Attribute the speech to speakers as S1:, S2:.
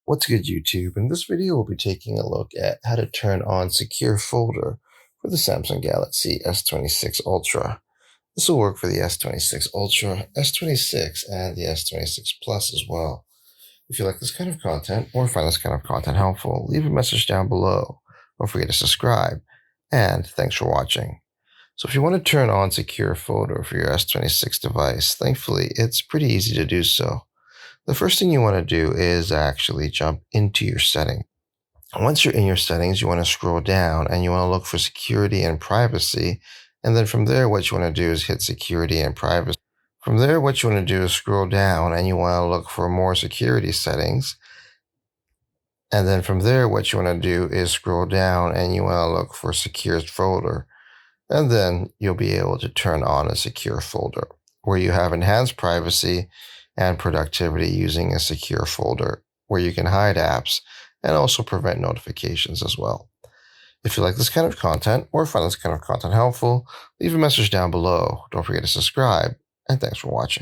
S1: What's good, YouTube? In this video, we'll be taking a look at how to turn on Secure Folder for the Samsung Galaxy S26 Ultra. This will work for the S26 Ultra, S26, and the S26 Plus as well. If you like this kind of content or find this kind of content helpful, leave a message down below. Don't forget to subscribe, and thanks for watching. So if you want to turn on Secure Folder for your S26 device, thankfully, it's pretty easy to do so. The first thing you want to do is actually jump into your settings. Once you're in your settings, you want to scroll down and you want to look for security and privacy. And then from there, what you want to do is hit security and privacy. From there, what you want to do is scroll down and you want to look for more security settings. And then from there, what you want to do is scroll down and you want to look for secure folder. And then you'll be able to turn on a secure folder where you have enhanced privacy and productivity using a secure folder where you can hide apps and also prevent notifications as well. If you like this kind of content or find this kind of content helpful, leave a message down below. Don't forget to subscribe, and thanks for watching.